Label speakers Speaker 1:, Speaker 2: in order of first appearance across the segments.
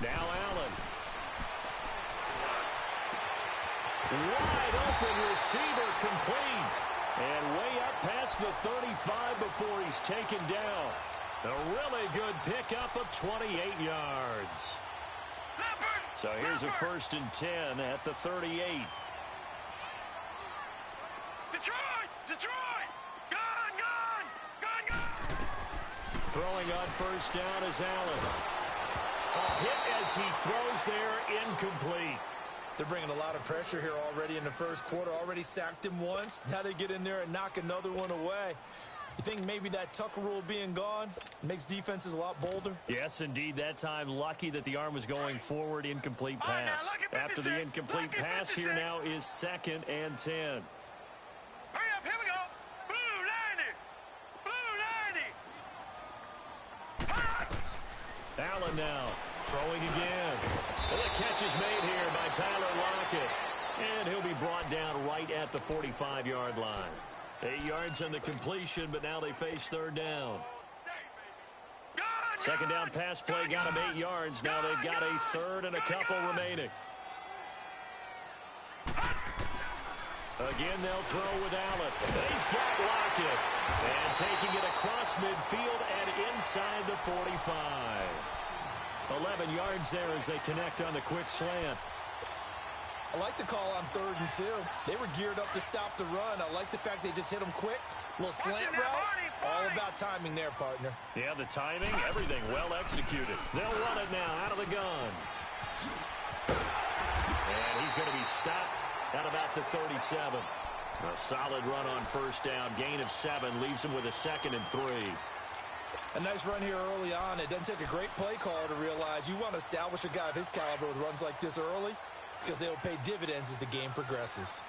Speaker 1: Now Allen. Wide open receiver complete. And way up past the 35 before he's taken down. A really good pickup of 28 yards. So here's a 1st and 10 at the 38.
Speaker 2: Detroit! Gone!
Speaker 1: Throwing on 1st down is Allen. A hit as he throws there, incomplete.
Speaker 3: They're bringing a lot of pressure here already in the first quarter. Already sacked him once. Now they get in there and knock another one away. You think maybe that Tucker rule being gone makes defenses a lot bolder?
Speaker 1: Yes, indeed. That time, lucky that the arm was going forward. Incomplete pass. After the incomplete pass, here now is 2nd and 10.
Speaker 2: Hurry up, here we go. Blue 90.
Speaker 1: Allen now throwing again. And the catch is made here by Tyler Lockett. And he'll be brought down right at the 45-yard line. 8 yards on the completion, but now they face 3rd down. 2nd down pass play got him 8 yards. Now they've got a 3rd and a couple remaining. Again, they'll throw with Allen. He's got Lockett. And taking it across midfield and inside the 45. 11 yards there as they connect on the quick slant.
Speaker 3: I like the call on 3rd and 2. They were geared up to stop the run. I like the fact they just hit them quick. Little slant route. All about timing there, partner.
Speaker 1: Yeah, the timing, everything well executed. They'll run it now out of the gun. And he's going to be stopped at about the 37. A solid run on 1st down. Gain of 7 leaves him with a 2nd and 3.
Speaker 3: A nice run here early on. It doesn't take a great play caller to realize you want to establish a guy of his caliber with runs like this early, because they'll pay dividends as the game progresses.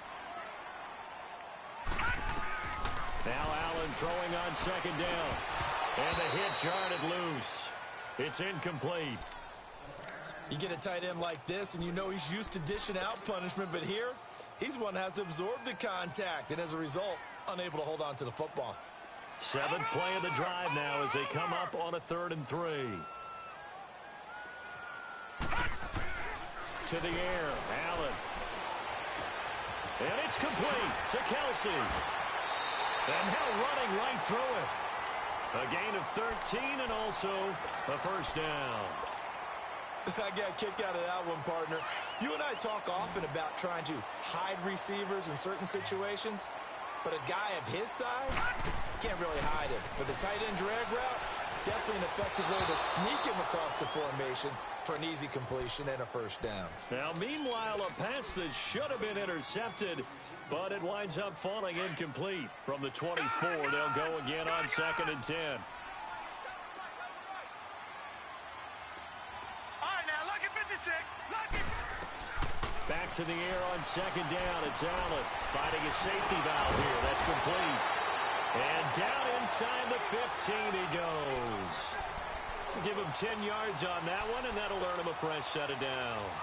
Speaker 1: Now Allen throwing on 2nd down. And the hit jarred it loose. It's incomplete.
Speaker 3: You get a tight end like this, and you know he's used to dishing out punishment, but here, he's one that has to absorb the contact, and as a result, unable to hold on to the football.
Speaker 1: 7th play of the drive now as they come up on a 3rd and 3. To the air, Allen. And it's complete to Kelsey. And now running right through it. A gain of 13 and also a 1st down.
Speaker 3: I got a kick out of that one, partner. You and I talk often about trying to hide receivers in certain situations, but a guy of his size can't really hide him. But the tight end drag route, definitely an effective way to sneak him across the formation for an easy completion and a 1st down.
Speaker 1: Now, meanwhile, a pass that should have been intercepted, but it winds up falling incomplete. From the 24, they'll go again on 2nd and 10. Back to the air on 2nd down. It's Allen finding a safety valve here. That's complete. And down inside the 15 he goes. We'll give him 10 yards on that one, and that'll earn him a fresh set of downs.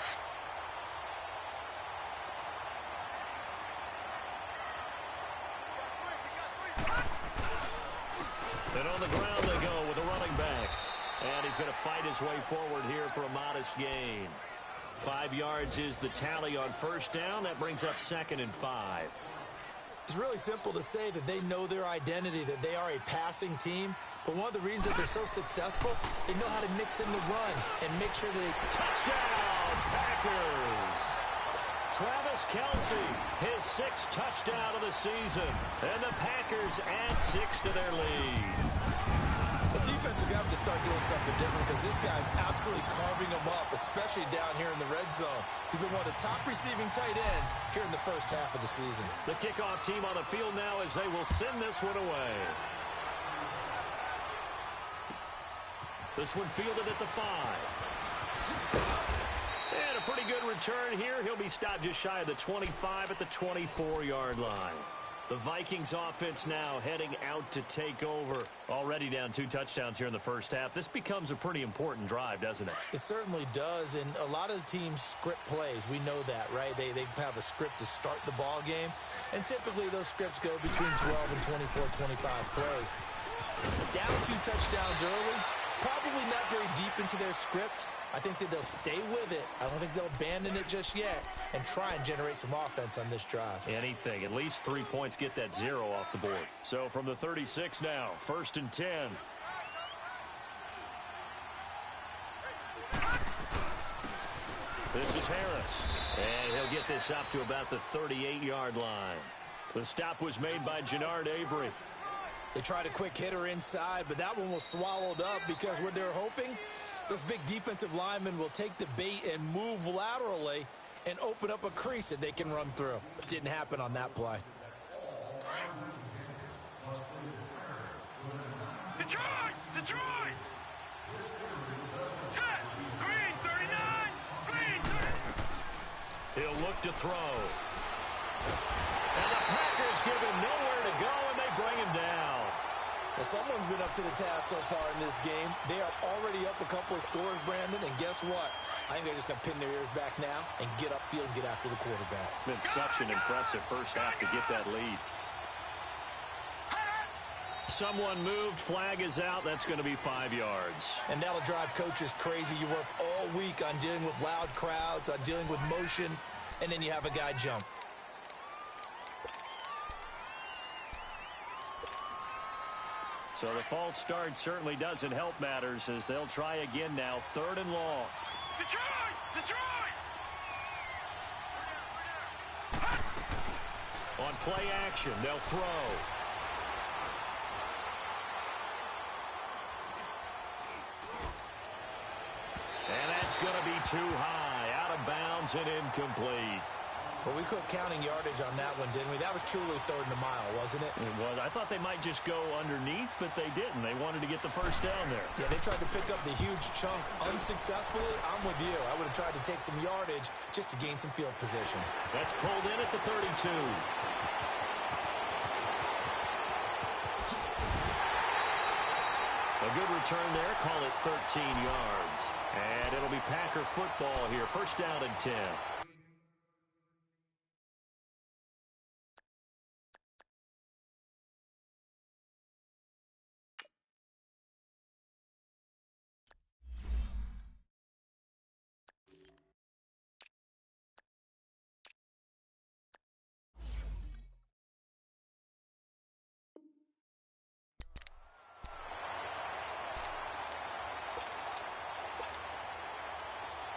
Speaker 1: And on the ground they go with a running back. And he's going to fight his way forward here for a modest gain. 5 yards is the tally on 1st down. That brings up 2nd and 5.
Speaker 3: It's really simple to say that they know their identity, that they are a passing team. But one of the reasons that they're so successful, they know how to mix in the run and make sure they
Speaker 1: touchdown Packers. Travis Kelce, his 6th touchdown of the season. And the Packers add 6 to their lead.
Speaker 3: The defense are going to have to start doing something different because this guy's absolutely carving them up, especially down here in the red zone. He's been one of the top receiving tight ends here in the first half of the season.
Speaker 1: The kickoff team on the field now as they will send this one away. This one fielded at the 5. And a pretty good return here. He'll be stopped just shy of the 25 at the 24-yard line. The Vikings offense now heading out to take over. Already down 2 touchdowns here in the first half. This becomes a pretty important drive, doesn't it?
Speaker 3: It certainly does, and a lot of the teams script plays. We know that, right? They have a script to start the ball game, and typically those scripts go between 12 and 24, 25 plays. Down 2 touchdowns early, probably not very deep into their script, I think that they'll stay with it. I don't think they'll abandon it just yet and try and generate some offense on this drive.
Speaker 1: Anything. At least 3 points, get that 0 off the board. So from the 36 now, 1st and 10. This is Harris. And he'll get this up to about the 38-yard line. The stop was made by Jannard Avery.
Speaker 3: They tried a quick hitter inside, but that one was swallowed up because what they're hoping, this big defensive lineman will take the bait and move laterally and open up a crease that they can run through. It didn't happen on that play.
Speaker 2: Detroit! Detroit! Set! Green 39! Green 30!
Speaker 1: He'll look to throw. And the Packers give him nowhere to go, and they bring him down.
Speaker 3: Well, someone's been up to the task so far in this game. They are already up a couple of scores, Brandon, and guess what? I think they're just going to pin their ears back now and get upfield and get after the quarterback.
Speaker 1: Been such an impressive first half to get that lead. Someone moved, flag is out, that's going to be 5 yards.
Speaker 3: And that'll drive coaches crazy. You work all week on dealing with loud crowds, on dealing with motion, and then you have a guy jump.
Speaker 1: So the false start certainly doesn't help matters as they'll try again now, 3rd and long.
Speaker 2: Detroit! Detroit!
Speaker 1: On play action, they'll throw. And that's going to be too high, out of bounds and incomplete.
Speaker 3: Well, we quit counting yardage on that one, didn't we? That was truly 3rd and a mile, wasn't it?
Speaker 1: It was. I thought they might just go underneath, but they didn't. They wanted to get the first down there.
Speaker 3: Yeah, they tried to pick up the huge chunk unsuccessfully. I'm with you. I would have tried to take some yardage just to gain some field position.
Speaker 1: That's pulled in at the 32. A good return there. Call it 13 yards. And it'll be Packer football here. First down and 10.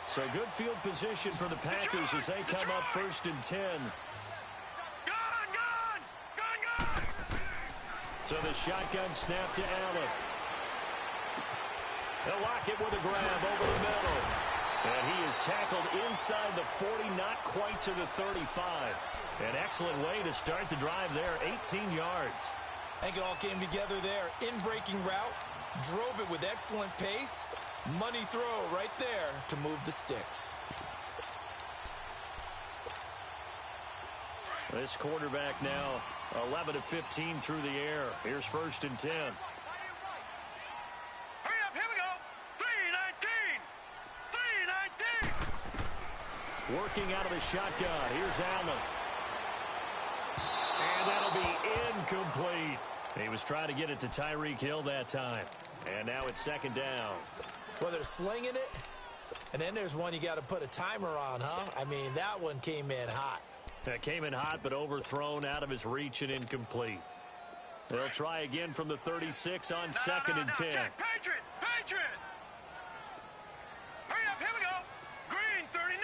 Speaker 1: So good field position for the Packers as they come up 1st and 10.
Speaker 2: Gone!
Speaker 1: So the shotgun snap to Allen. They'll lock it with a grab over the middle. And he is tackled inside the 40, not quite to the 35. An excellent way to start the drive there, 18 yards.
Speaker 3: I think it all came together there. In-breaking route, drove it with excellent pace. Money throw right there to move the sticks.
Speaker 1: This quarterback now 11 of 15 through the air. Here's 1st and 10.
Speaker 2: Hurry up, here we go! 3-19! 3-19!
Speaker 1: Working out of the shotgun. Here's Allen. And that'll be incomplete. He was trying to get it to Tyreek Hill that time. And now it's 2nd down.
Speaker 3: Well, they're slinging it, and then there's one you got to put a timer on, huh? I mean, that one came in hot.
Speaker 1: That came in hot, but overthrown, out of his reach and incomplete. They'll try again from the 36 on 2nd and 10.
Speaker 2: Check. Patriot! Patriot! Hurry up, here we go! Green 39!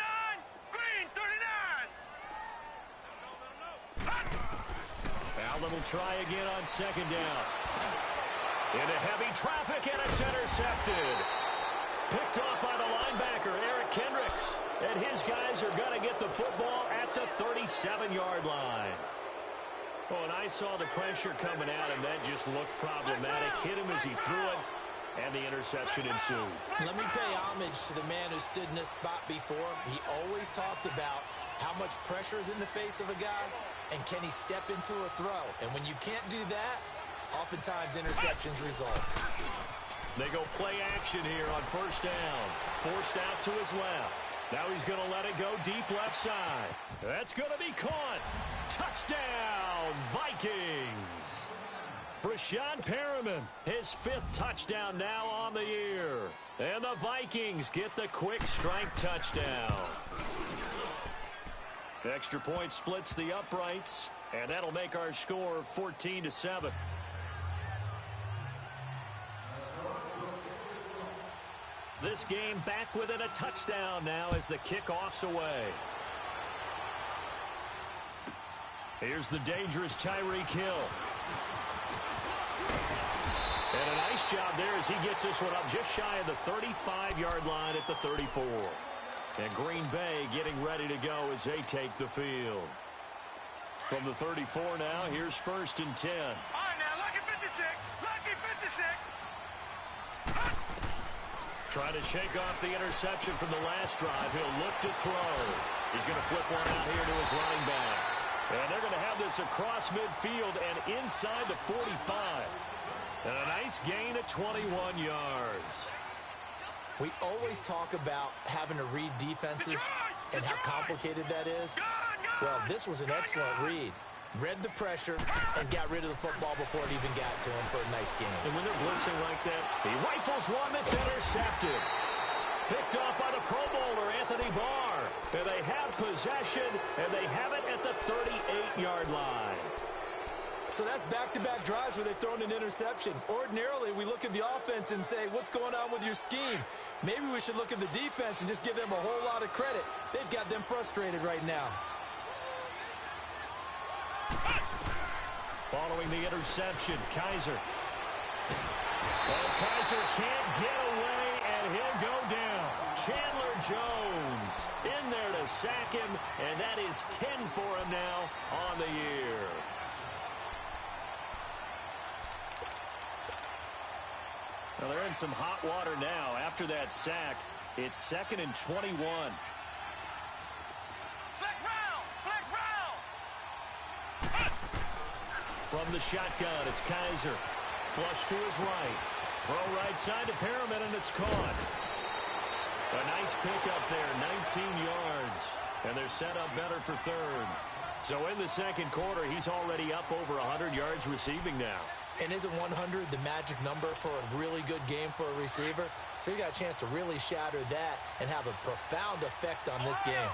Speaker 2: Green 39!
Speaker 1: Allen will try again on 2nd down. Into heavy traffic, and it's intercepted. Picked off by the linebacker, Eric Kendricks. And his guys are going to get the football at the 37-yard line. Oh, and I saw the pressure coming at him. That just looked problematic. Hit him as he threw it, and the interception ensued.
Speaker 3: Let me pay homage to the man who stood in this spot before. He always talked about how much pressure is in the face of a guy, and can he step into a throw. And when you can't do that, oftentimes interceptions result.
Speaker 1: They go play action here on 1st down. Forced out to his left. Now he's going to let it go deep left side. That's going to be caught. Touchdown, Vikings. Brashad Perriman, his 5th touchdown now on the year. And the Vikings get the quick strike touchdown. Extra point splits the uprights, and that'll make our score 14-7. This game back within a touchdown now as the kickoff's away. Here's the dangerous Tyreek Hill. And a nice job there as he gets this one up just shy of the 35-yard line at the 34. And Green Bay getting ready to go as they take the field. From the 34 now, here's 1st and 10.
Speaker 2: All right, now, lucky 56. Lucky 56.
Speaker 1: Trying to shake off the interception from the last drive. He'll look to throw. He's going to flip one out here to his running back. And they're going to have this across midfield and inside the 45. And a nice gain of 21 yards.
Speaker 3: We always talk about having to read defenses and how complicated that is. Well, this was an excellent read. Read the pressure and got rid of the football before it even got to him for a nice game.
Speaker 1: And when they're blitzing like that, he rifles one that's intercepted. Picked off by the Pro Bowler, Anthony Barr. And they have possession, and they have it at the 38-yard line.
Speaker 3: So that's back-to-back drives where they've thrown an interception. Ordinarily, we look at the offense and say, what's going on with your scheme? Maybe we should look at the defense and just give them a whole lot of credit. They've got them frustrated right now.
Speaker 1: Following the interception, Kaiser. And Kaiser can't get away, and he'll go down. Chandler Jones in there to sack him, and that is 10 for him now on the year. Well, they're in some hot water now. After that sack, it's 2nd and 21.
Speaker 2: Flex round! Flex round!
Speaker 1: From the shotgun, it's Kaiser. Flush to his right. Throw right side to Perriman, and it's caught. A nice pickup there, 19 yards. And they're set up better for 3rd. So in the 2nd quarter, he's already up over 100 yards receiving now.
Speaker 3: And isn't 100 the magic number for a really good game for a receiver? So he got a chance to really shatter that and have a profound effect on this game.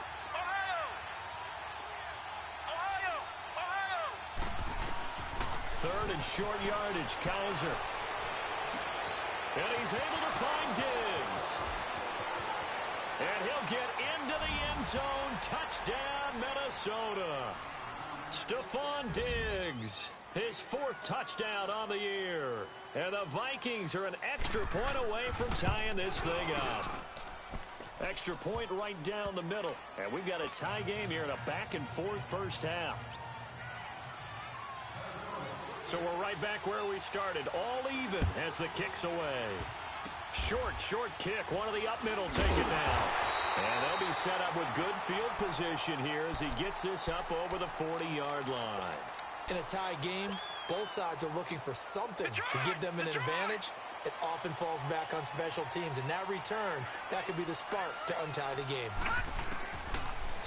Speaker 2: Ohio!
Speaker 1: 3rd and short yardage, Kaiser. And he's able to find Diggs. And he'll get into the end zone. Touchdown, Minnesota. Stephon Diggs. His 4th touchdown on the year. And the Vikings are an extra point away from tying this thing up. Extra point right down the middle. And we've got a tie game here in a back-and-forth first half. So we're right back where we started. All even as the kick's away. Short kick. One of the up middle take it now. And they'll be set up with good field position here as he gets this up over the 40-yard line.
Speaker 3: In a tie game, both sides are looking for something to give them an advantage. It often falls back on special teams. And that return, that could be the spark to untie the game.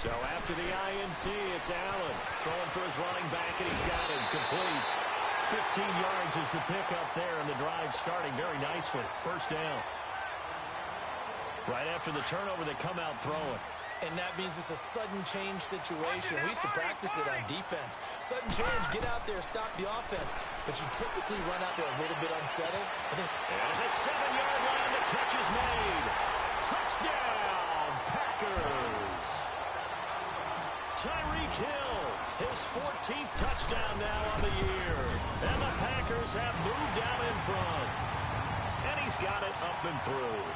Speaker 1: So after the INT, it's Allen throwing for his running back, and he's got it complete. 15 yards is the pickup there, and the drive starting very nicely. 1st down. Right after the turnover, they come out throwing.
Speaker 3: And that means it's a sudden change situation. We used to practice it on defense. Sudden change, get out there, stop the offense. But you typically run out there a little bit unsettled.
Speaker 1: And at the 7-yard line, the catch is made. Touchdown, Packers. Tyreek Hill, his 14th touchdown now on the year. And the Packers have moved out in front. And he's got it up and through.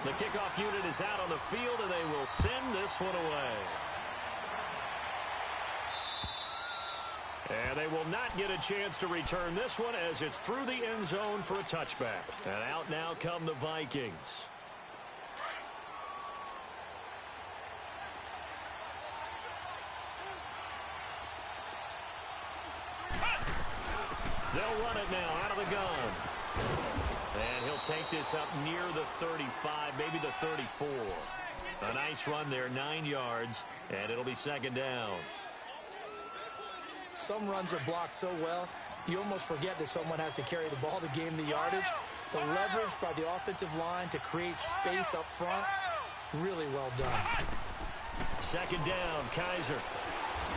Speaker 1: The kickoff unit is out on the field, and they will send this one away. And they will not get a chance to return this one as it's through the end zone for a touchback. And out now come the Vikings. They'll run it now out of the gun. And he'll take this up near the 35, maybe the 34. A nice run there, 9 yards, and it'll be 2nd down.
Speaker 3: Some runs are blocked so well, you almost forget that someone has to carry the ball to gain the yardage. The leverage by the offensive line to create space up front, really well done.
Speaker 1: Second down, Kaiser.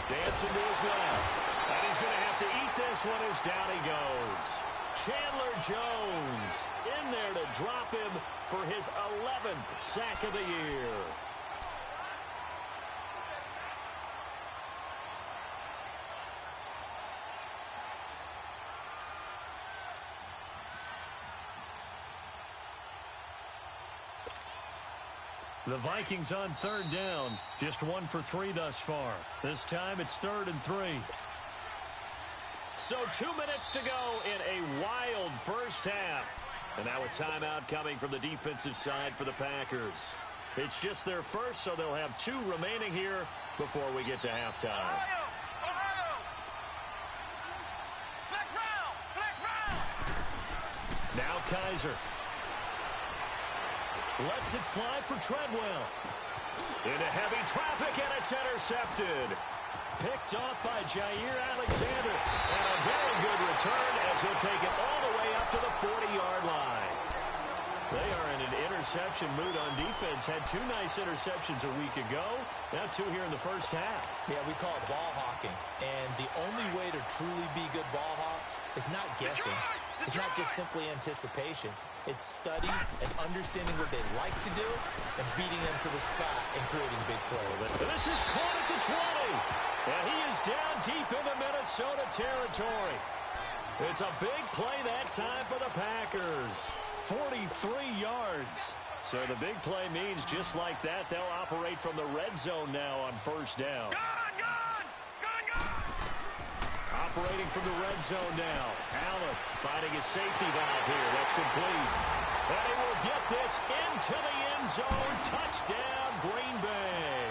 Speaker 1: Dancing to his left. And he's going to have to eat this one as down he goes. Chandler Jones in there to drop him for his 11th sack of the year. The Vikings on third down, just 1 for 3 thus far. This time it's 3rd and 3. So 2 minutes to go in a wild first half. And now a timeout coming from the defensive side for the Packers. It's just their first, so they'll have 2 remaining here before we get to halftime. Now Kaiser. Lets it fly for Treadwell. Into heavy traffic, and it's intercepted. Picked off by Jair Alexander. And a very good return as he'll take it all the way up to the 40-yard line. They are in an interception mood on defense. Had 2 nice interceptions a week ago. Now 2 here in the first half.
Speaker 3: Yeah, we call it ball hawking. And the only way to truly be good ball hawks is not guessing. It's not just simply anticipation. It's studying and understanding what they like to do and beating them to the spot and creating big plays.
Speaker 1: This is caught at the 20. And he is down deep into Minnesota territory. It's a big play that time for the Packers. 43 yards. So the big play means just like that, they'll operate from the red zone now on first down. Operating from the red zone now. Allen finding his safety valve here. That's complete. And he will get this into the end zone. Touchdown, Green Bay.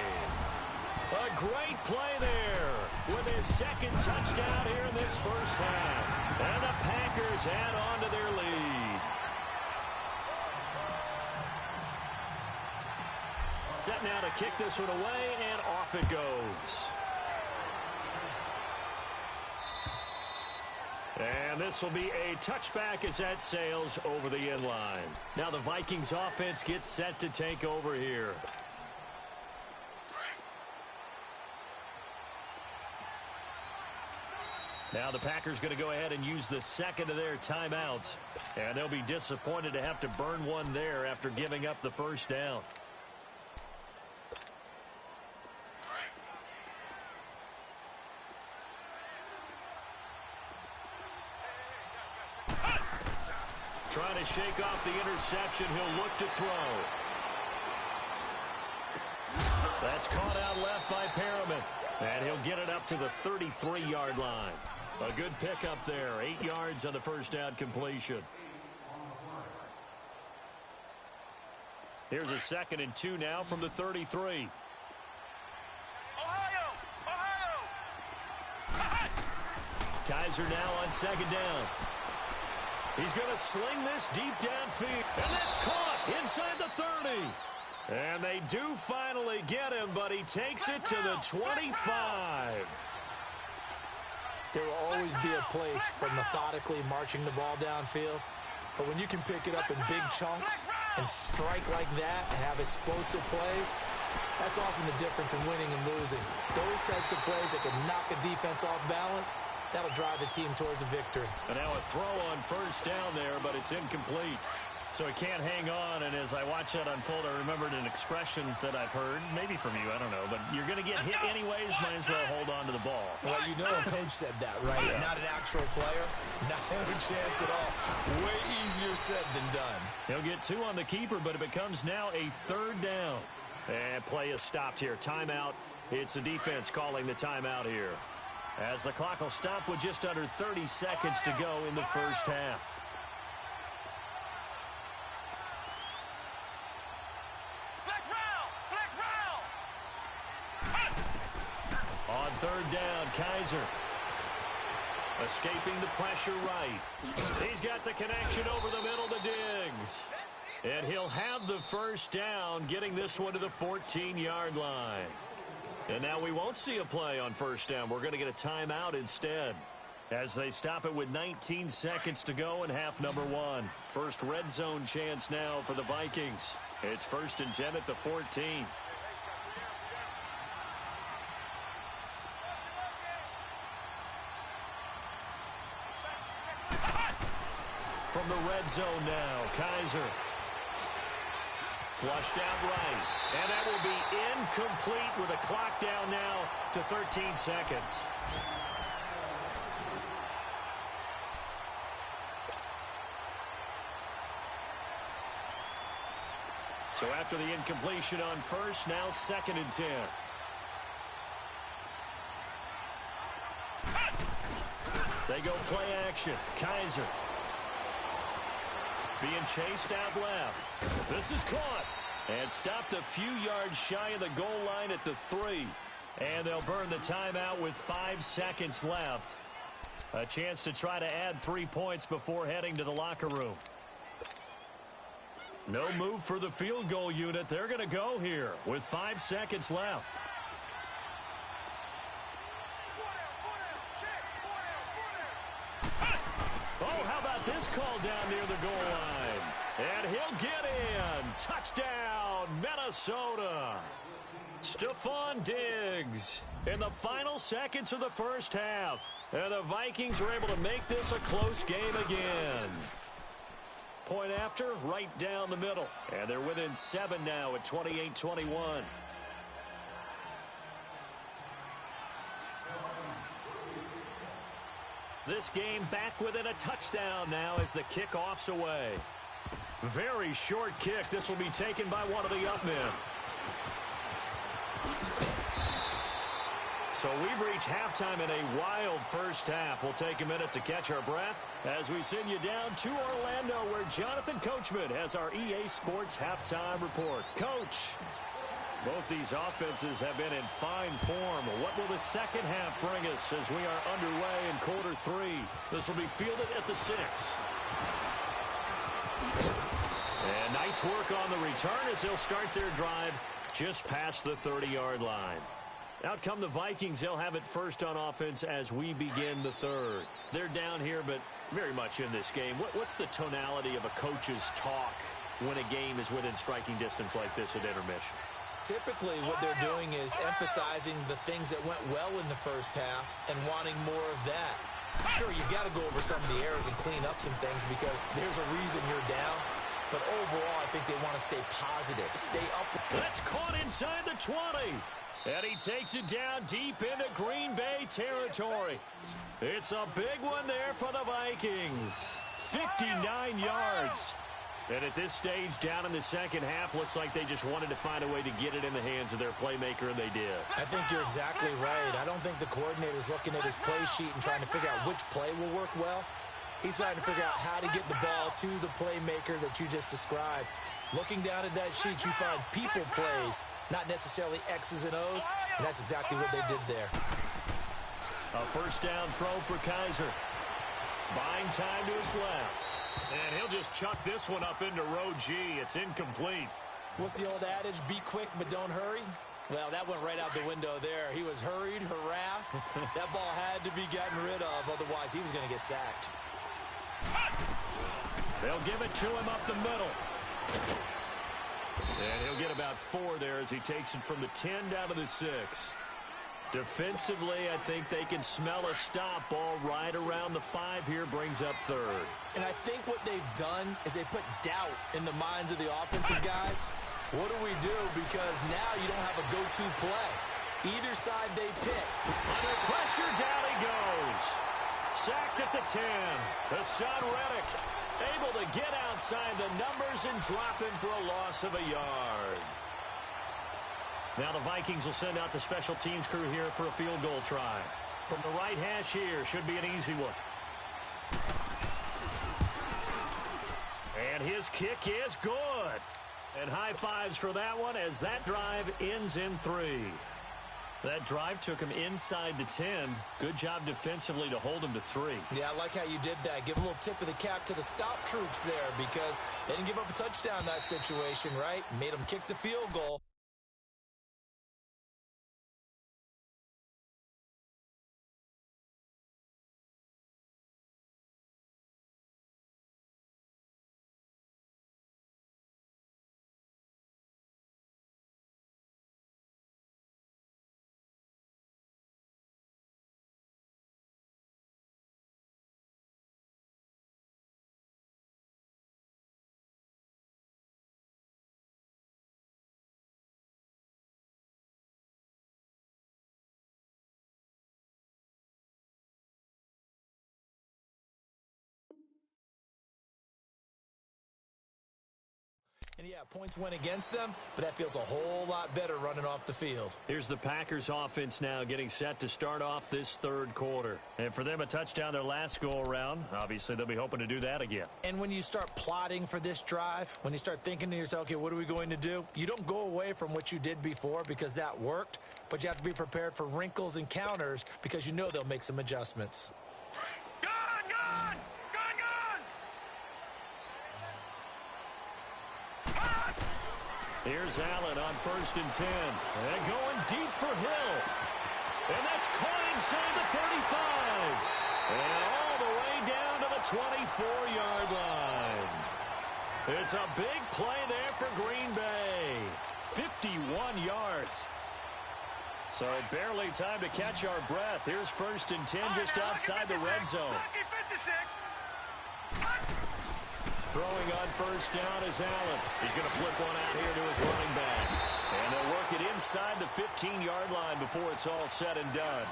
Speaker 1: A great play there with his 2nd touchdown here in this first half. And the Packers add on to their lead. Set now to kick this one away, and off it goes. And this will be a touchback as that sails over the end line. Now the Vikings offense gets set to take over here. Now the Packers going to go ahead and use the 2nd of their timeouts. And they'll be disappointed to have to burn one there after giving up the first down. Trying to shake off the interception. He'll look to throw. That's caught out left by Perriman. And he'll get it up to the 33-yard line. A good pickup there. 8 yards on the first down completion. Here's a 2nd and 2 now from the 33. Kaiser now on 2nd down. He's going to sling this deep downfield. And that's caught inside the 30. And they do finally get him, but he takes it to the 25.
Speaker 3: There will always be a place for methodically marching the ball downfield. But when you can pick it up in big chunks and strike like that and have explosive plays, that's often the difference in winning and losing. Those types of plays that can knock a defense off balance, that'll drive the team towards a victory.
Speaker 1: And now a throw on first down there, but it's incomplete. So he can't hang on, and as I watch that unfold, I remembered an expression that I've heard, maybe from you, I don't know, but you're going to get hit anyways, might as well hold on to the ball.
Speaker 3: Well, you know a coach said that, right? Yeah. Not an actual player. No chance at all. Way easier said than done.
Speaker 1: He'll get 2 on the keeper, but it becomes now a 3rd down. And play is stopped here. Timeout. It's the defense calling the timeout here. As the clock will stop with just under 30 seconds to go in the first half. On 3rd down, Kaiser. Escaping the pressure right. He's got the connection over the middle to Diggs. And he'll have the first down, getting this one to the 14-yard line. And now we won't see a play on first down. We're going to get a timeout instead, as they stop it with 19 seconds to go in half number 1. First red zone chance now for the Vikings. It's 1st and 10 at the 14. From the red zone now, Kaiser. Flushed out right. And that will be incomplete with a clock down now to 13 seconds. So after the incompletion on first, now 2nd and 10. They go play action. Kaiser being chased out left. This is caught and stopped a few yards shy of the goal line at the 3. And they'll burn the timeout with 5 seconds left. A chance to try to add 3 points before heading to the locker room. No move for the field goal unit. They're going to go here with 5 seconds left. Oh, how about this call down near the goal line? And he'll get in. Touchdown, Minnesota. Stephon Diggs in the final seconds of the first half. And the Vikings are able to make this a close game again. Point after, right down the middle. And they're within 7 now at 28-21. This game back within a touchdown now as the kickoff's away. Very short kick. This will be taken by one of the up men. So we've reached halftime in a wild first half. We'll take a minute to catch our breath as we send you down to Orlando, where Jonathan Coachman has our EA Sports halftime report. Coach, both these offenses have been in fine form. What will the second half bring us as we are underway in quarter 3? This will be fielded at the 6. And nice work on the return as they'll start their drive just past the 30-yard line. Out come the Vikings. They'll have it first on offense as we begin the third. They're down here, but very much in this game. What's the tonality of a coach's talk when a game is within striking distance like this at intermission?
Speaker 3: Typically, what they're doing is emphasizing the things that went well in the first half and wanting more of that. Sure, you've got to go over some of the errors and clean up some things because there's a reason you're down. But overall, I think they want to stay positive, stay up.
Speaker 1: That's caught inside the 20. And he takes it down deep into Green Bay territory. It's a big one there for the Vikings. 59 yards. And at this stage, down in the second half, looks like they just wanted to find a way to get it in the hands of their playmaker, and they did.
Speaker 3: I think you're exactly right. I don't think the coordinator's looking at his play sheet and trying to figure out which play will work well. He's trying to figure out how to get the ball to the playmaker that you just described. Looking down at that sheet, you find people plays, not necessarily X's and O's, and that's exactly what they did there.
Speaker 1: A first down throw for Kaiser. Buying time to his left. And he'll just chuck this one up into row G. It's incomplete.
Speaker 3: What's the old adage? Be quick, but don't hurry. Well, that went right out the window there. He was hurried, harassed. That ball had to be gotten rid of, otherwise he was going to get sacked.
Speaker 1: They'll give it to him up the middle. And he'll get about 4 there as he takes it from the 10 down to the 6. Defensively, I think they can smell a stop. Ball right around the 5 here, brings up 3rd.
Speaker 3: And I think what they've done is they put doubt in the minds of the offensive guys. What do we do? Because now you don't have a go-to play. Either side they pick.
Speaker 1: Under pressure, down he goes. Sacked at the 10. Hassan Reddick able to get outside the numbers and drop him for a loss of a yard. Now the Vikings will send out the special teams crew here for a field goal try. From the right hash here, should be an easy one. And his kick is good. And high fives for that one as that drive ends in 3. That drive took him inside the 10. Good job defensively to hold him to 3.
Speaker 3: Yeah, I like how you did that. Give a little tip of the cap to the stop troops there because they didn't give up a touchdown in that situation, right? Made them kick the field goal. And yeah, points went against them, but that feels a whole lot better running off the field.
Speaker 1: Here's the Packers offense now getting set to start off this third quarter. And for them, a touchdown their last go-around. Obviously, they'll be hoping to do that again.
Speaker 3: And when you start plotting for this drive, when you start thinking to yourself, okay, what are we going to do? You don't go away from what you did before because that worked, but you have to be prepared for wrinkles and counters because you know they'll make some adjustments.
Speaker 1: Here's Allen on 1st and 10. And going deep for Hill. And that's caught inside the 35. And all the way down to the 24-yard line. It's a big play there for Green Bay. 51 yards. So barely time to catch our breath. Here's 1st and 10 just outside the red zone. Throwing on 1st down is Allen. He's going to flip one out here to his running back. And they'll work it inside the 15-yard line before it's all said and done.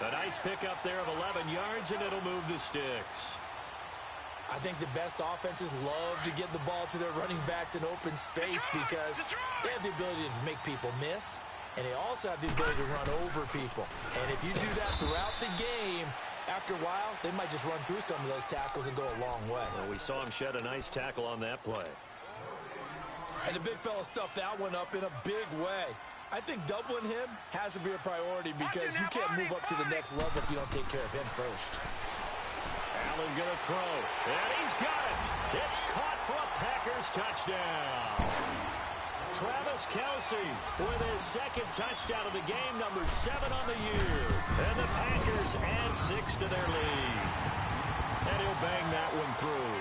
Speaker 1: A nice pickup there of 11 yards, and it'll move the sticks.
Speaker 3: I think the best offenses love to get the ball to their running backs in open space because they have the ability to make people miss, and they also have the ability to run over people. And if you do that throughout the game, after a while, they might just run through some of those tackles and go a long way.
Speaker 1: Well, we saw him shed a nice tackle on that play.
Speaker 3: And the big fella stuffed that one up in a big way. I think doubling him has to be a priority because you can't move up to the next level if you don't take care of him first.
Speaker 1: Allen going to throw, and he's got it. It's caught for a Packers touchdown. Travis Kelce with his second touchdown of the game, number 7 on the year. And the Packers add 6 to their lead. And he'll bang that one through.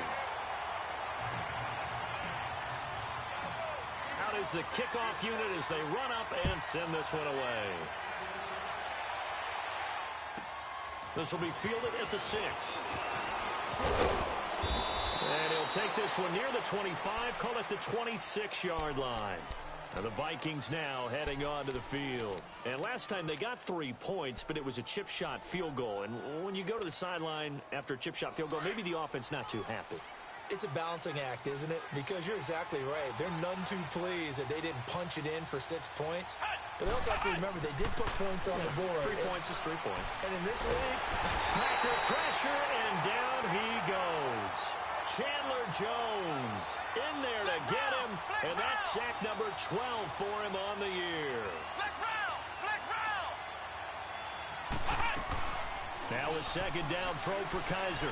Speaker 1: Out is the kickoff unit as they run up and send this one away. This will be fielded at the 6. And he'll take this one near the 25, call it the 26-yard line. And the Vikings now heading onto the field. And last time they got 3 points, but it was a chip shot field goal. And when you go to the sideline after a chip shot field goal, maybe the offense not too happy.
Speaker 3: It's a balancing act, isn't it? Because you're exactly right. They're none too pleased that they didn't punch it in for 6 points. But they also have to remember they did put points on the board.
Speaker 1: 3 points is 3 points.
Speaker 3: And in this league,
Speaker 1: Packer pressure, and down he goes. Chandler Jones in there to get him, and that's sack number 12 for him on the year. Now a 2nd down throw for Kaiser.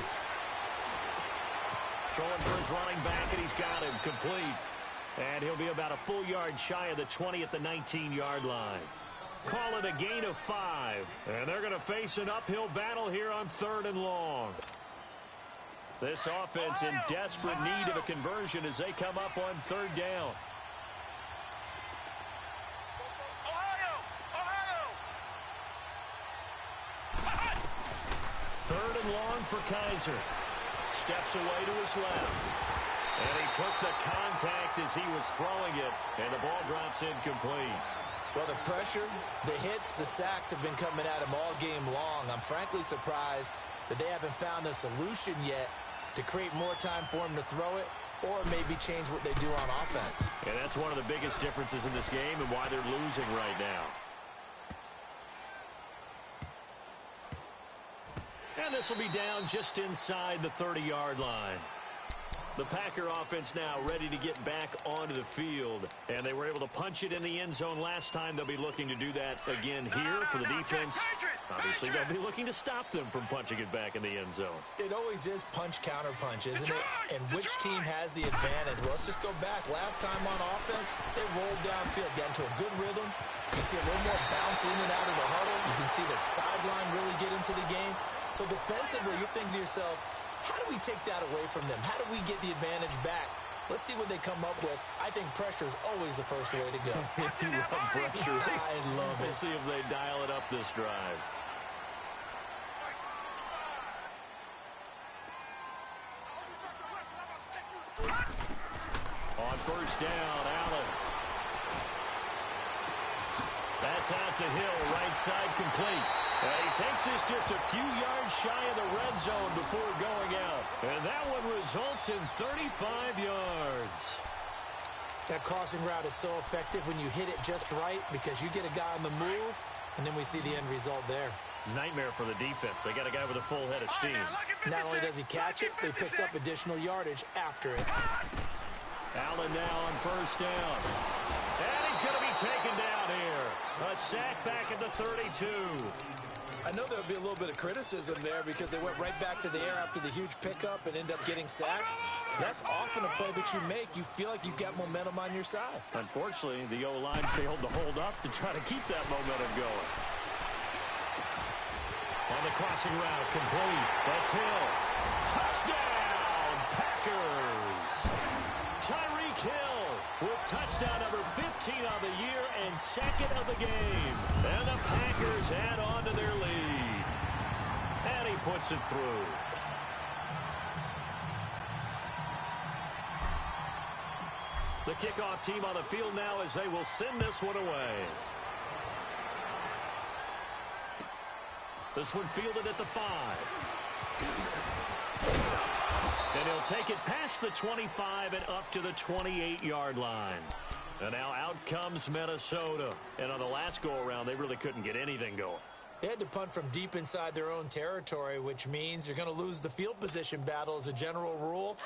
Speaker 1: Throwing for his running back, and he's got him complete. And he'll be about a full yard shy of the 20 at the 19-yard line. Call it a gain of 5. And they're going to face an uphill battle here on 3rd and long. This offense in desperate need of a conversion as they come up on 3rd down. Third and long for Kaiser. Steps away to his left. And he took the contact as he was throwing it. And the ball drops incomplete.
Speaker 3: well, the pressure, the hits, the sacks have been coming at him all game long. I'm frankly surprised that they haven't found a solution yet to create more time for him to throw it or maybe change what they do on offense.
Speaker 1: And that's one of the biggest differences in this game and why they're losing right now. And this will be down just inside the 30-yard line. The Packer offense now ready to get back onto the field. And they were able to punch it in the end zone last time. They'll be looking to do that again here for the defense. Obviously, they'll be looking to stop them from punching it back in the end zone.
Speaker 3: It always is punch-counter-punch, isn't it? And which team has the advantage? Well, let's just go back. Last time on offense, they rolled downfield, got into a good rhythm. You can see a little more bounce in and out of the huddle. You can see the sideline really get into the game. So defensively, you're thinking to yourself, how do we take that away from them? How do we get the advantage back? Let's see what they come up with. I think pressure is always the first way to go.
Speaker 1: You love pressure.
Speaker 3: I love it.
Speaker 1: We'll see if they dial it up this drive. On first down, Allen. That's out to Hill, right side complete. He takes this just a few yards shy of the red zone before going out. And that one results in 35 yards.
Speaker 3: That crossing route is so effective when you hit it just right because you get a guy on the move, and then we see the end result there.
Speaker 1: Nightmare for the defense. They got a guy with a full head of steam.
Speaker 3: Not only does he catch it, but he picks up additional yardage after it.
Speaker 1: Allen now on first down. And he's going to be taken down here. A sack back at the 32.
Speaker 3: I know there would be a little bit of criticism there because they went right back to the air after the huge pickup and end up getting sacked. That's often a play that you make. You feel like you've got momentum on your side.
Speaker 1: Unfortunately, the O-line failed to hold up to try to keep that momentum going. On the crossing route, complete. That's Hill. Touchdown, Packers! Tyreek Hill with touchdown number 15 on the year and second of the game. And the Packers add on to their lead. And he puts it through. The kickoff team on the field now as they will send this one away. This one fielded at the 5. And he'll take it past the 25 and up to the 28-yard line. And now out comes Minnesota. And on the last go-around, they really couldn't get anything going.
Speaker 3: They had to punt from deep inside their own territory, which means you're going to lose the field position battle as a general rule.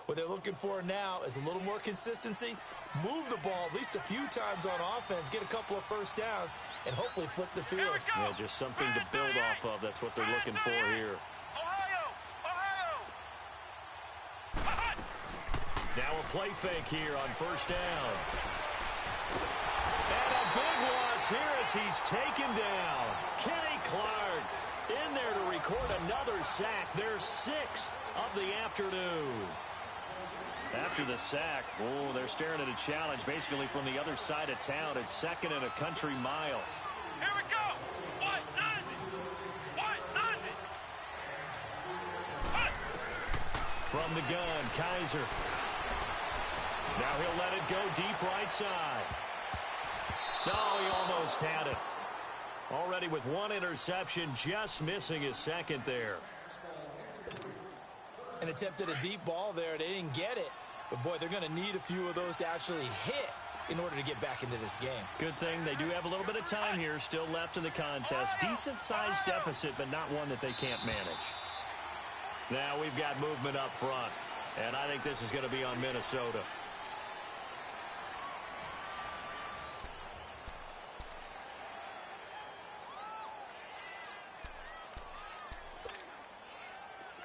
Speaker 3: What they're looking for now is a little more consistency, move the ball at least a few times on offense, get a couple of first downs, and hopefully flip the field.
Speaker 1: Yeah, just something to build off of. That's what they're looking for here. Now a play fake here on first down. And a big loss here as he's taken down. Kenny Clark in there to record another sack. Their 6th of the afternoon. After the sack, oh, they're staring at a challenge basically from the other side of town. It's second and a country mile.
Speaker 2: Here we go. What does it? What does it?
Speaker 1: From the gun, Kaiser. Now he'll let it go deep right side. No, he almost had it. Already with one interception, just missing his second there.
Speaker 3: And attempted a deep ball there. They didn't get it. But, boy, they're going to need a few of those to actually hit in order to get back into this game.
Speaker 1: Good thing they do have a little bit of time here still left in the contest. Decent-sized deficit, but not one that they can't manage. Now we've got movement up front. And I think this is going to be on Minnesota.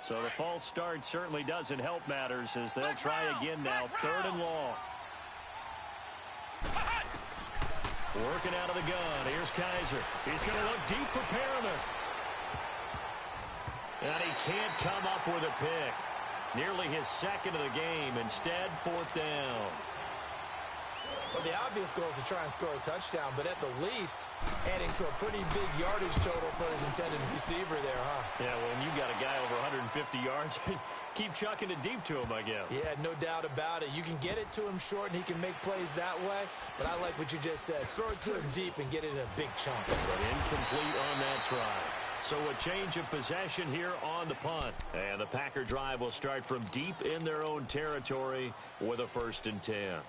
Speaker 1: So the false start certainly doesn't help matters as they'll try again now. 3rd and long. Working out of the gun. Here's Kaiser. He's going to look deep for Perriman. And he can't come up with a pick. Nearly his second of the game. Instead, 4th down.
Speaker 3: Well, the obvious goal is to try and score a touchdown, but at the least, adding to a pretty big yardage total for his intended receiver there, huh?
Speaker 1: Yeah, well, when you got a guy over 150 yards, keep chucking it deep to him, I guess.
Speaker 3: Yeah, no doubt about it. You can get it to him short, and he can make plays that way, but I like what you just said. Throw it to him deep and get it in a big chunk.
Speaker 1: But incomplete on that try. So a change of possession here on the punt. And the Packer drive will start from deep in their own territory with a 1st and 10.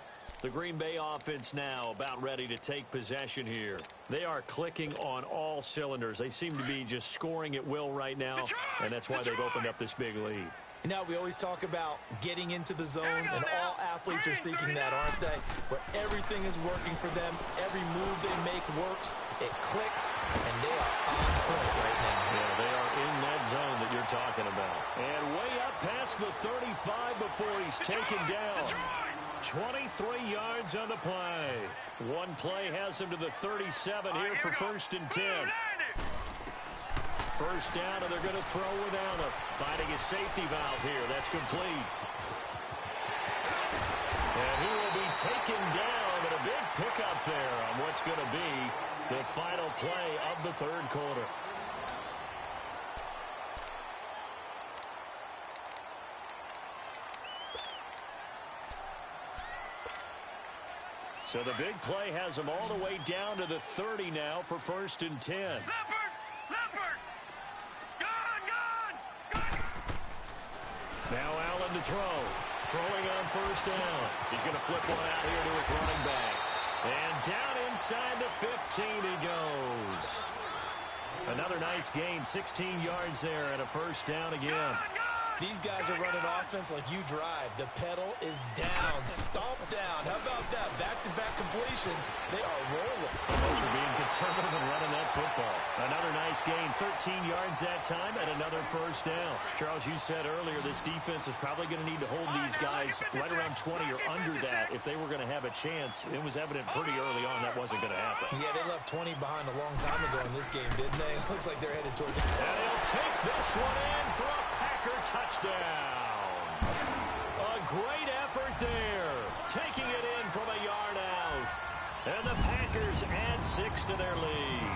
Speaker 1: The Green Bay offense now about ready to take possession here. They are clicking on all cylinders. They seem to be just scoring at will right now, and that's why they've opened up this big lead.
Speaker 3: You know, we always talk about getting into the zone, and all athletes are seeking that, aren't they? Where everything is working for them, every move they make works, it clicks, and they are on point right now.
Speaker 1: Yeah, they are in that zone that you're talking about. And way up past the 35 before he's taken down. 23 yards on the play. One play has him to the 37 here for 1st and 10. First down, and they're going to throw without him. Finding a safety valve here. That's complete. And he will be taken down, but a big pickup there on what's going to be the final play of the 3rd quarter. So the big play has him all the way down to the 30 now for 1st and 10.
Speaker 2: Leopard! Gun!
Speaker 1: Now Allen to throw. throwing on first down. He's going to flip one out here to his running back. And down inside the 15 he goes. Another nice gain, 16 yards there and a first down again.
Speaker 3: These guys are running offense like you drive. The pedal is down, stomp down. How about that? Back-to-back completions. They are rolling.
Speaker 1: So much for being conservative and running that football. Another nice gain, 13 yards that time, and another first down. Charles, you said earlier this defense is probably going to need to hold these guys right around 20 or under that if they were going to have a chance. It was evident pretty early on that wasn't going to happen.
Speaker 3: Yeah, they left 20 behind a long time ago in this game, didn't they? Looks like they're headed towards it.
Speaker 1: And he'll take this one in for a Packer touchdown. A great effort there. Taking it in from a yard out. And the Packers add 6 to their lead.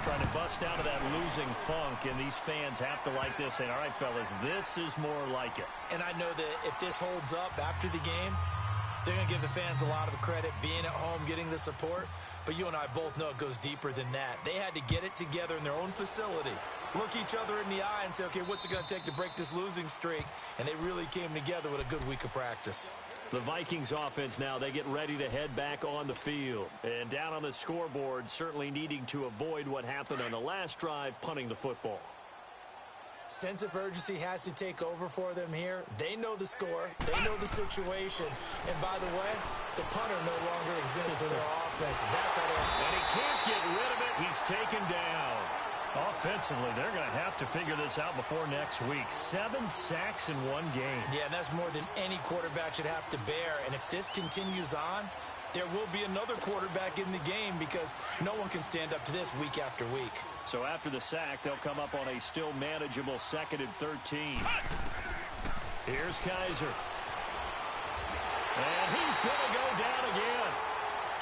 Speaker 1: Trying to bust out of that losing funk, and these fans have to like this. And all right, fellas, this is more like it.
Speaker 3: And I know that if this holds up after the game, they're going to give the fans a lot of credit, being at home, getting the support. But you and I both know it goes deeper than that. They had to get it together in their own facility, look each other in the eye and say, okay, what's it going to take to break this losing streak? And they really came together with a good week of practice.
Speaker 1: The Vikings offense now, they get ready to head back on the field. And down on the scoreboard, certainly needing to avoid what happened on the last drive, punting the football.
Speaker 3: Sense of urgency has to take over for them here. They know the score. They know the situation. And by the way, the punter no longer exists for their offense. And that's how they...
Speaker 1: And he can't get rid of it. He's taken down. Offensively, they're going to have to figure this out before next week. 7 sacks in one game.
Speaker 3: Yeah, and that's more than any quarterback should have to bear. And if this continues on, there will be another quarterback in the game because no one can stand up to this week after week.
Speaker 1: So after the sack, they'll come up on a still manageable 2nd and 13. Here's Kaiser. And he's going to go down again.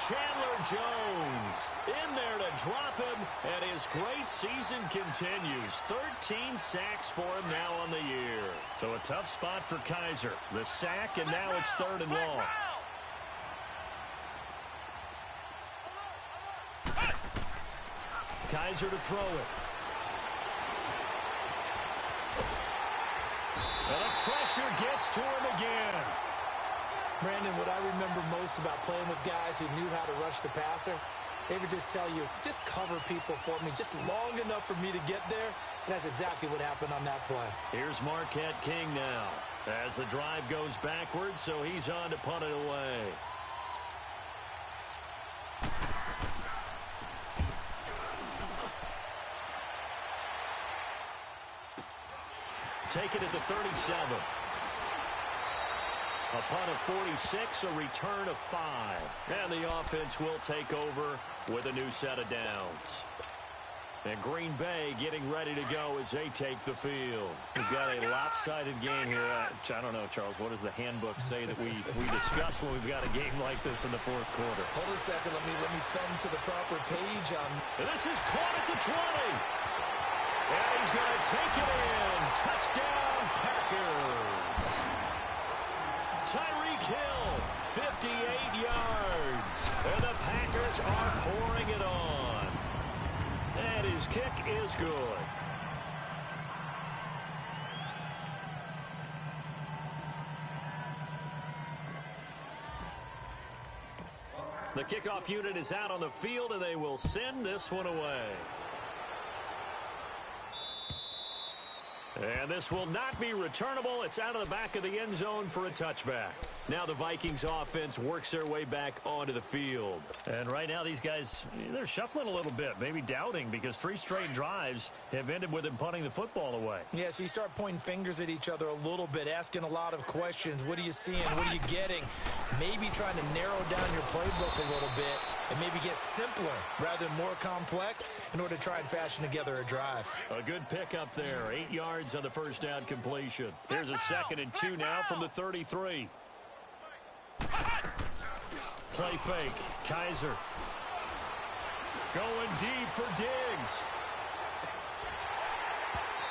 Speaker 1: Chandler Jones in there to drop him, and his great season continues. 13 sacks for him now on the year. So a tough spot for Kaiser. The sack, and now it's 3rd and long. Kaiser to throw it. And the pressure gets to him again.
Speaker 3: Brandon, what I remember most about playing with guys who knew how to rush the passer, they would just tell you, just cover people for me, just long enough for me to get there. And that's exactly what happened on that play.
Speaker 1: Here's Marquette King now as the drive goes backwards, so he's on to punt it away. Take it at the 37. A punt of 46, a return of 5. And the offense will take over with a new set of downs. And Green Bay getting ready to go as they take the field. We've got a lopsided game here. I don't know, Charles, what does the handbook say that we discuss when we've got a game like this in the 4th quarter?
Speaker 3: Hold on a second. Let me thumb to the proper page on.
Speaker 1: And this is caught at the 20. And he's going to take it in. Touchdown, Packers. Tyreek Hill, 58 yards. And the Packers are pouring it on. And his kick is good. The kickoff unit is out on the field, and they will send this one away. And this will not be returnable. It's out of the back of the end zone for a touchback. Now the Vikings offense works their way back onto the field. And right now these guys, they're shuffling a little bit, maybe doubting, because 3 straight drives have ended with them punting the football away.
Speaker 3: Yeah, so you start pointing fingers at each other a little bit, asking a lot of questions. What are you seeing? What are you getting? Maybe trying to narrow down your playbook a little bit and maybe get simpler rather than more complex in order to try and fashion together a drive.
Speaker 1: A good pickup there. 8 yards on the first down completion. Here's a 2nd and 2 now from the 33. Play fake. Kaiser going deep for Diggs.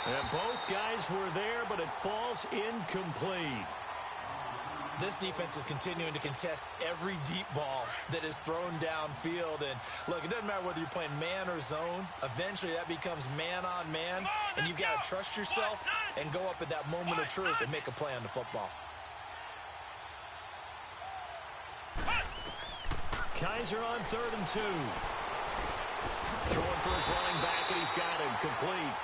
Speaker 1: And both guys were there, but it falls incomplete.
Speaker 3: This defense is continuing to contest every deep ball that is thrown downfield. And look, it doesn't matter whether you're playing man or zone. Eventually that becomes man on man. And you've got to trust yourself and go up at that moment of truth and make a play on the football.
Speaker 1: Kaiser on 3rd and 2. Throwing for his running back, and he's got him complete.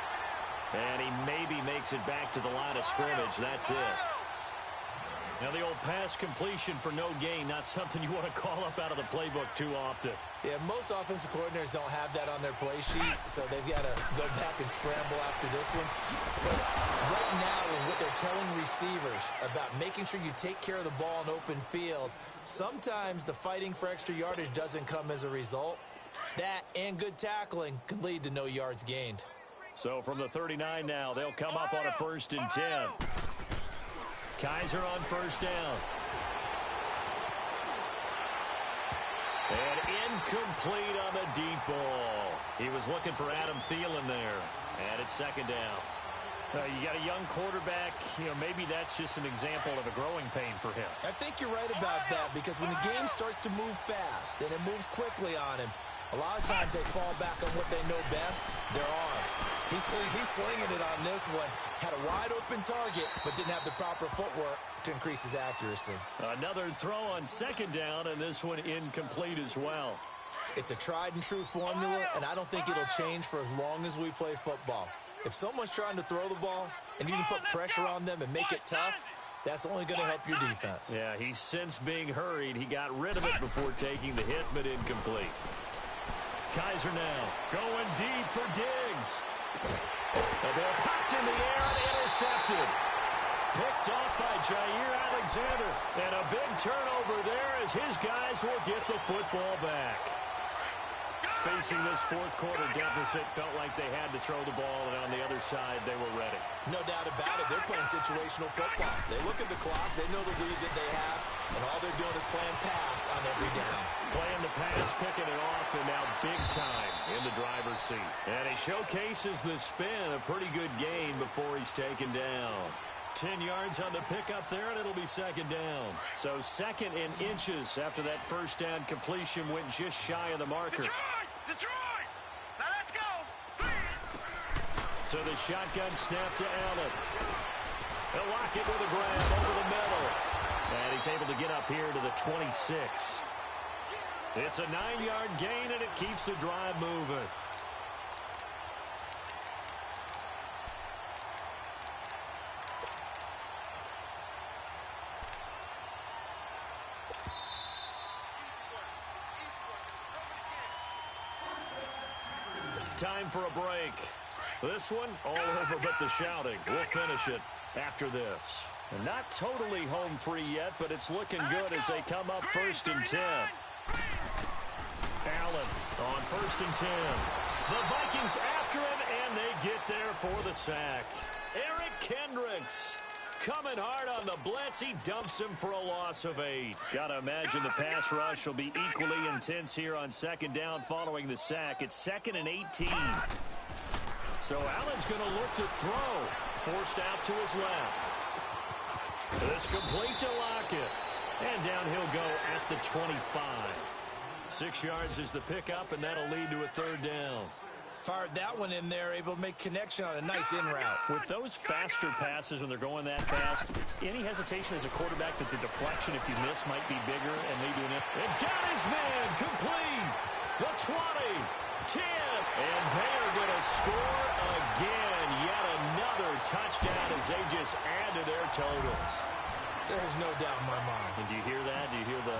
Speaker 1: And he maybe makes it back to the line of scrimmage. That's it. Now, the old pass completion for no gain, not something you want to call up out of the playbook too often.
Speaker 3: Yeah, most offensive coordinators don't have that on their play sheet, so they've got to go back and scramble after this one. But right now, with what they're telling receivers about making sure you take care of the ball in open field, sometimes the fighting for extra yardage doesn't come as a result. That and good tackling can lead to no yards gained.
Speaker 1: So from the 39 now, they'll come up on a 1st and 10. Kaiser on 1st down. And incomplete on the deep ball. He was looking for Adam Thielen there. And it's 2nd down. You got a young quarterback. Maybe that's just an example of a growing pain for him.
Speaker 3: I think you're right about that, because when the game starts to move fast and it moves quickly on him, a lot of times they fall back on what they know best, their arm. He's slinging it on this one. Had a wide open target, but didn't have the proper footwork to increase his accuracy.
Speaker 1: Another throw on 2nd down, and this one incomplete as well.
Speaker 3: It's a tried and true formula, and I don't think it'll change for as long as we play football. If someone's trying to throw the ball and you can put pressure on them and make it tough, that's only going to help your defense.
Speaker 1: Yeah, he's since being hurried. He got rid of it before taking the hit, but incomplete. Kaiser now going deep for Diggs. The ball popped in the air and intercepted. Picked off by Jair Alexander. And a big turnover there as his guys will get the football back. Facing this 4th quarter deficit, felt like they had to throw the ball, and on the other side, they were ready.
Speaker 3: No doubt about it. They're playing situational football. They look at the clock. They know the lead that they have, and all they're doing is playing pass on every down.
Speaker 1: Playing the pass, picking it off, and now big time in the driver's seat. And he showcases the spin, a pretty good gain before he's taken down. 10 yards on the pickup there, and it'll be 2nd down. So 2nd in inches after that 1st down completion went just shy of the marker.
Speaker 2: Detroit! Now let's go!
Speaker 1: To the shotgun snap to Allen. He'll lock it with a grab over the middle. And he's able to get up here to the 26. It's a 9-yard gain, and it keeps the drive moving. Time for a break. This one all over but the shouting. We'll finish it after this. And not totally home free yet, but it's looking good as they come up 1st and 10. Allen on 1st and 10. The Vikings after him, and they get there for the sack. Eric Kendricks coming hard on the blitz. He dumps him for a loss of 8. Gotta imagine the pass rush will be equally intense here on 2nd down following the sack. It's 2nd and 18. So Allen's going to look to throw. Forced out to his left. This complete to Lockett. And down he'll go at the 25. 6 yards is the pickup, and that'll lead to a 3rd down.
Speaker 3: Fired that one in there, able to make connection on a nice in route.
Speaker 1: With those faster passes when they're going that fast, any hesitation as a quarterback that the deflection, if you miss, might be bigger and maybe an... And got his man complete. The 20, 10, and they are going to score again. Yet another touchdown as they just add to their totals.
Speaker 3: There's no doubt in my mind.
Speaker 1: And do you hear that? Do you hear the...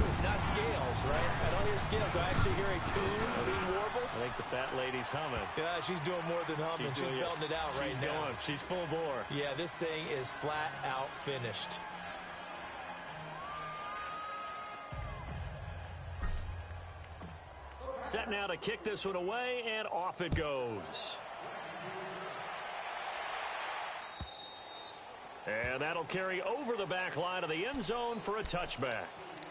Speaker 3: It's not scales, right? I don't hear scales. Do I actually hear a tune being warbled?
Speaker 1: I think the fat lady's humming.
Speaker 3: Yeah, she's doing more than humming. She's belting it out right now.
Speaker 1: Going. She's full bore.
Speaker 3: Yeah, this thing is flat out finished.
Speaker 1: Set now to kick this one away, and off it goes. And that'll carry over the back line of the end zone for a touchback.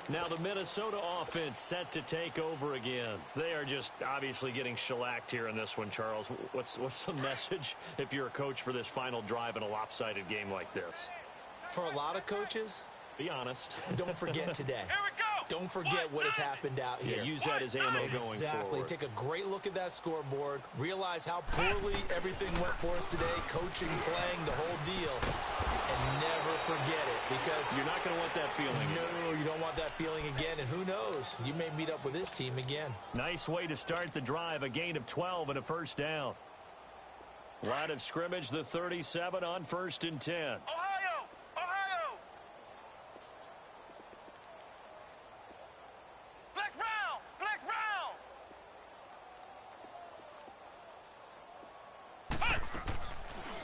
Speaker 1: Now the Minnesota offense set to take over again. They are just obviously getting shellacked here in this one, Charles. What's the message if you're a coach for this final drive in a lopsided game like this?
Speaker 3: For a lot of coaches,
Speaker 1: be honest.
Speaker 3: Don't forget today.
Speaker 2: Here we go.
Speaker 3: Don't forget what has happened out here.
Speaker 1: Yeah, use that as ammo going forward.
Speaker 3: Exactly. Take a great look at that scoreboard. Realize how poorly everything went for us today. Coaching, playing, the whole deal. And never forget it, because
Speaker 1: you're not going to want that feeling.
Speaker 3: No, you don't want want that feeling again, and who knows, you may meet up with this team again.
Speaker 1: Nice way to start the drive, a gain of 12 and a first down. Line of scrimmage, the 37 on 1st and 10.
Speaker 2: Ohio! Ohio! Flex round! Flex round!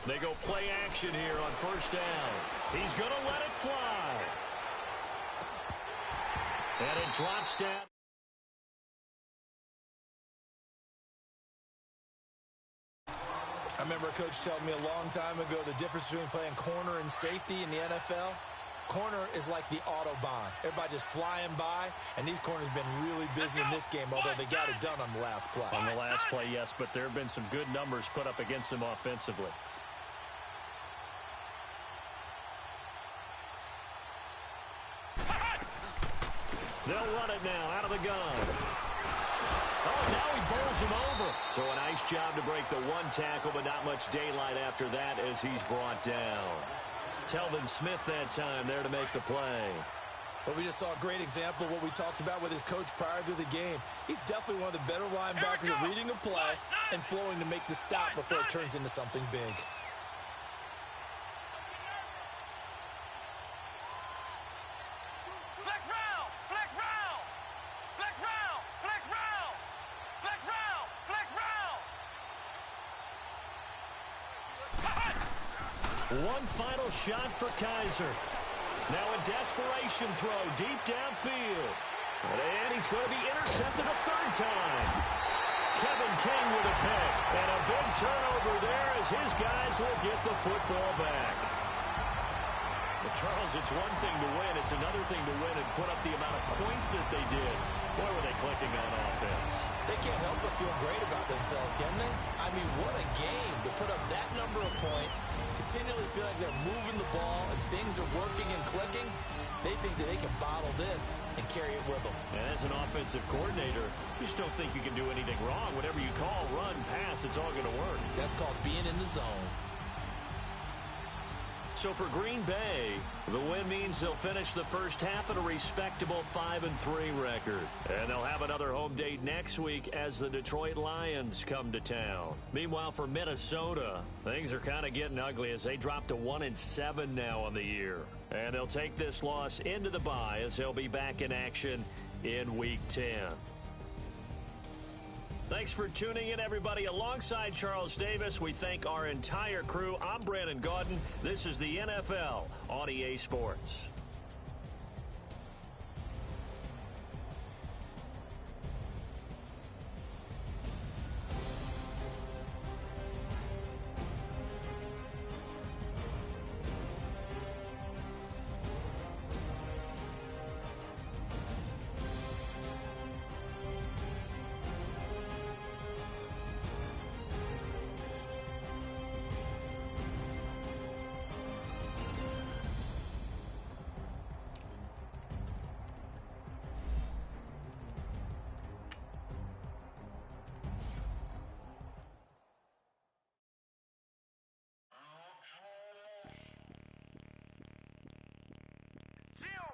Speaker 1: They go play action here on 1st down. He's going to let it fly. And it drops down.
Speaker 3: I remember a coach telling me a long time ago the difference between playing corner and safety in the NFL. Corner is like the Autobahn. Everybody just flying by, and these corners have been really busy in this game, although they got it done on the last play.
Speaker 1: On the last play, yes, but there have been some good numbers put up against them offensively. They'll run it now out of the gun. Oh, now he bowls him over. So a nice job to break the one tackle, but not much daylight after that as he's brought down. Telvin Smith that time there to make the play.
Speaker 3: But we just saw a great example of what we talked about with his coach prior to the game. He's definitely one of the better linebackers at reading a play and flowing to make the stop before it turns into something big.
Speaker 1: One final shot for Kaiser. Now a desperation throw deep downfield. And he's going to be intercepted a third time. Kevin King with a pick. And a big turnover there as his guys will get the football back. But Charles, it's one thing to win. It's another thing to win and put up the amount of points that they did. Boy, were they clicking on offense.
Speaker 3: They can't help but feel great about themselves, can they? I mean, what a game to put up that number of points, continually feel like they're moving the ball and things are working and clicking. They think that they can bottle this and carry it with them.
Speaker 1: And as an offensive coordinator, you just don't think you can do anything wrong. Whatever you call, run, pass, it's all going to work.
Speaker 3: That's called being in the zone.
Speaker 1: So for Green Bay, the win means they'll finish the first half at a respectable 5-3 record. And they'll have another home date next week as the Detroit Lions come to town. Meanwhile, for Minnesota, things are kind of getting ugly as they drop to 1-7 now on the year. And they'll take this loss into the bye as they'll be back in action in Week 10. Thanks for tuning in, everybody. Alongside Charles Davis, we thank our entire crew. I'm Brandon Gaudin. This is the NFL on EA Sports.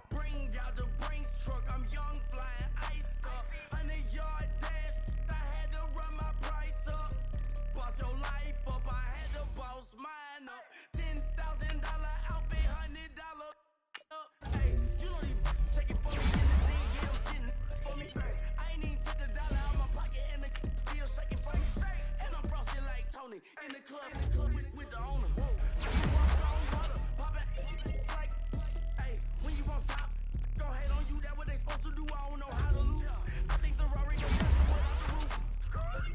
Speaker 4: Bring out the Brinks truck, I'm young, flying ice up. 100-yard dash, I had to run my price up. Boss your life up, I had to boss mine up. $10,000 outfit, $100 up. Hey, you know these checking for me in the DMs, getting for me. I ain't even took the dollar out my pocket and the still shaking for me. And I'm frosted like Tony in the club with the owner. Walk on water, popping like. When you on top, go hate on you, that what they supposed to do, I don't know how to lose. I think the Rory go faster without the roof.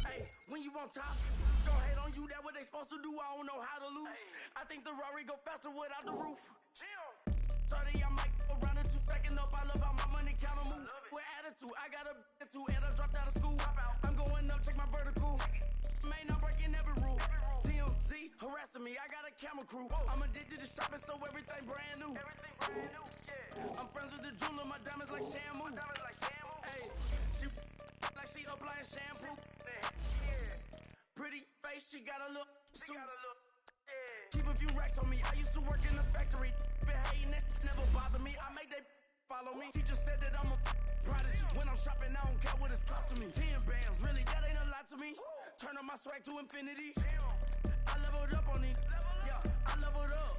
Speaker 4: Hey, when you on top, go hate on you, that what they supposed to do, I don't know how to lose. I think the Rory go faster without the roof. 30, I might go around the two, stacking up, I love how my money count on move. With attitude, I got a attitude, and I dropped out of school. I'm going up, check my vertical. Man, I'm breaking every rule. TMZ harassing me, I got a camera crew. I'm addicted to shopping, so everything brand new. I'm friends with the jeweler, my diamonds like Shamu. Hey, she like she applying shampoo. Pretty face, she got a look too. Keep a few racks on me, I used to work in the factory. Been hating it, never bother me. I make they follow follow me. Teacher said that I'm a prodigy. When I'm shopping, I don't care what it's costing me. 10 bands, really, that ain't a lot to me. Turn up my swag to infinity. I leveled up on these. Yeah, I leveled up.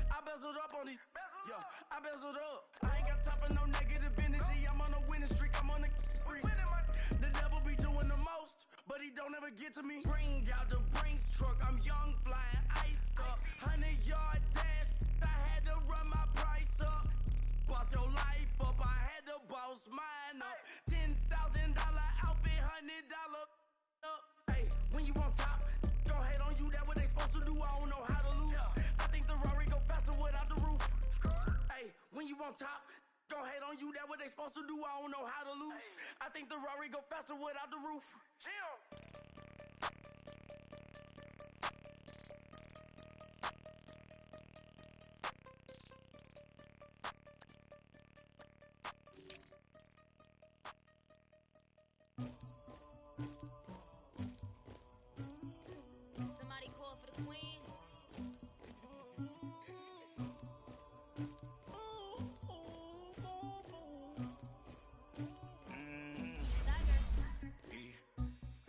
Speaker 4: I bezeled up on these. Yeah, I bezeled up. I ain't got time for no negative energy. I'm on a winning streak. I'm on a spree. The devil be doing the most, but he don't ever get to me. Bring out the Brinks truck. I'm young, flying, iced up. 100-yard dash. I had to run my price up. Boss your life up. I had to boss mine up. $10,000 outfit, $100 up. Hey, when you on top, gon' hate on you. That what they supposed to do. I don't know how to lose. I think the Rari go faster without the roof. Hey, when you on top, gon' hate on you. That what they supposed to do. I don't know how to lose. I think the Rari go faster without the roof. Chill.
Speaker 5: Somebody call for the queen.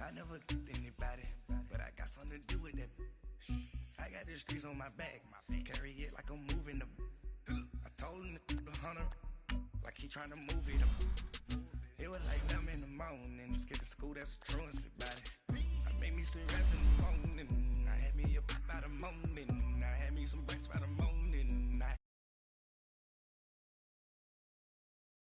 Speaker 6: I never killed anybody, but I got something to do with that. I got the streets on my back, carry it like I'm moving the. I told him to hunter, like he trying to move it. It was like them in the morning, skip to school, that's a truancy about it. I made me some rest in the morning.